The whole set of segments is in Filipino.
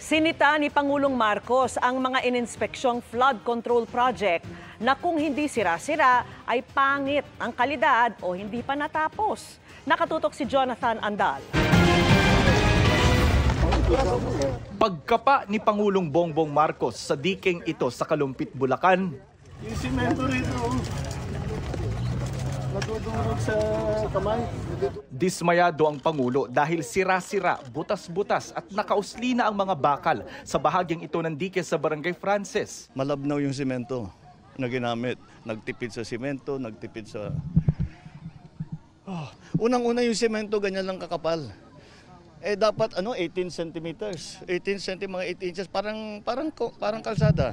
Sinita ni Pangulong Marcos ang mga ininspeksyong flood control project na kung hindi sira-sira ay pangit ang kalidad o hindi pa natapos. Nakatutok si Jonathan Andal. Pagkapa ni Pangulong Bongbong Marcos sa diking ito sa Kalumpit, Bulacan. Yung simento rito, natudurog sa kamay. Dismayado ang Pangulo dahil sira-sira, butas-butas at nakausli na ang mga bakal sa bahagyang ito ng dike sa Barangay Frances. Malabnaw yung simento na ginamit. Nagtipid sa simento, nagtipid sa... Unang-una yung simento, ganyan lang kakapal. Dapat 18 centimeters. 18 cm, mga 8 inches, parang kalsada.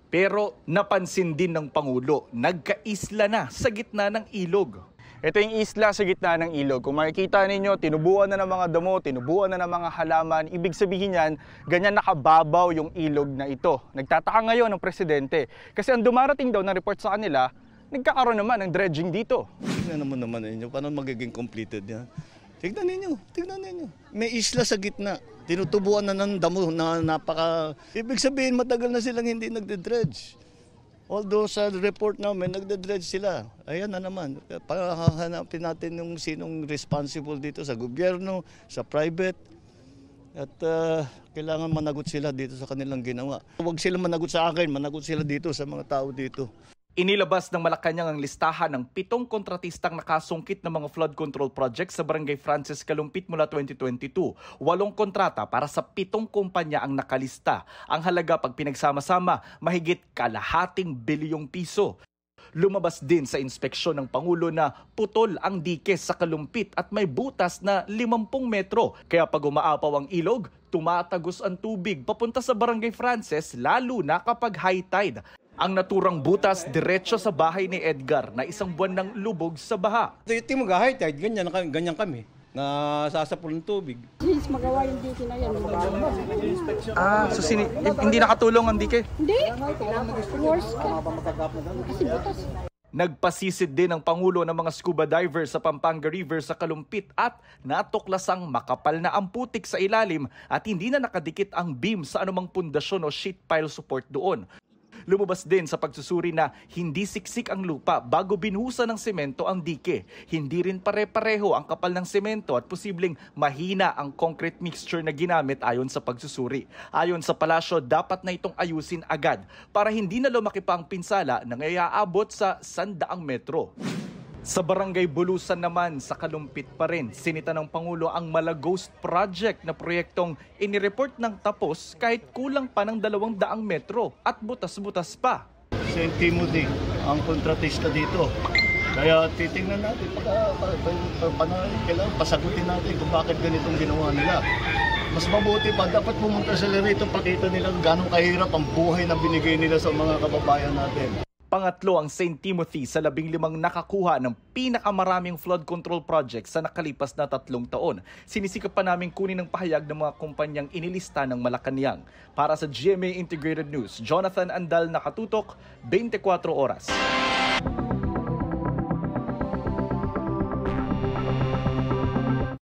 Pero napansin din ng Pangulo, nagkaisla na sa gitna ng ilog. Ito yung isla sa gitna ng ilog. Kung makikita ninyo, tinubuan na ng mga damo, tinubuan na ng mga halaman. Ibig sabihin yan, ganyan nakababaw yung ilog na ito. Nagtataka ngayon ng presidente. Kasi ang dumarating daw na report sa kanila, nagkakaroon naman ng dredging dito. Tignan naman ninyo, paano magiging completed yan? Tignan ninyo. May isla sa gitna. Tinutubuan na ng damo na napaka... Ibig sabihin, matagal na silang hindi nagde-dredge. Although sa report namin, nagde-dredge sila. Ayan na naman. Pahahanapin natin yung sinong responsible dito sa gobyerno, sa private. At kailangan managot sila dito sa kanilang ginawa. Huwag sila managot sa akin, managot sila dito sa mga tao dito. Inilabas ng Malacanang ang listahan ng 7 kontratistang nakasungkit ng mga flood control projects sa Barangay Frances, Kalumpit mula 2022. 8 kontrata para sa 7 kumpanya ang nakalista. Ang halaga pag pinagsama-sama, mahigit kalahating bilyong piso. Lumabas din sa inspeksyon ng Pangulo na putol ang dike sa Kalumpit at may butas na 50 metro. Kaya pag umaapaw ang ilog, tumatagos ang tubig papunta sa Barangay Frances, lalo na kapag high tide. Ang naturang butas diretso sa bahay ni Edgar na 1 buwan ng lubog sa baha. Ito yung mag-high tide, ganyan kami, na sasapul ng tubig. Since magawa yung dike na yan. So hindi nakatulong ang dike? Hindi. Worse ka. Kasi butas. Nagpasisid din ang Pangulo ng mga scuba divers sa Pampanga River sa Kalumpit at natuklasang makapal na ang putik sa ilalim at hindi na nakadikit ang beam sa anumang pundasyon o sheet pile support doon. Lumabas din sa pagsusuri na hindi siksik ang lupa bago binuhusan ng semento ang dike. Hindi rin pare-pareho ang kapal ng semento at posibleng mahina ang concrete mixture na ginamit ayon sa pagsusuri. Ayon sa palasyo, dapat na itong ayusin agad para hindi na lumaki pa ang pinsala na ngayaabot sa 100 metro. Sa Barangay Bulusan naman, sa Kalumpit pa rin, sinita ng Pangulo ang Malaghost Project na proyektong inireport ng tapos kahit kulang pa ng 200 metro at butas-butas pa. St. Timothy ang kontratista dito. Kaya titingnan natin, kailangan pasagutin natin kung bakit ganitong ginawa nila. Mas mabuti pa, dapat pumunta sila rito, pakita nila gano'ng kahirap ang buhay na binigay nila sa mga kababayan natin. Pangatlo ang St. Timothy sa 15 nakakuha ng pinakamaraming flood control project sa nakalipas na 3 taon. Sinisikap pa namin kunin ang pahayag ng mga kumpanyang inilista ng Malacanang. Para sa GMA Integrated News, Jonathan Andal, nakatutok, 24 oras.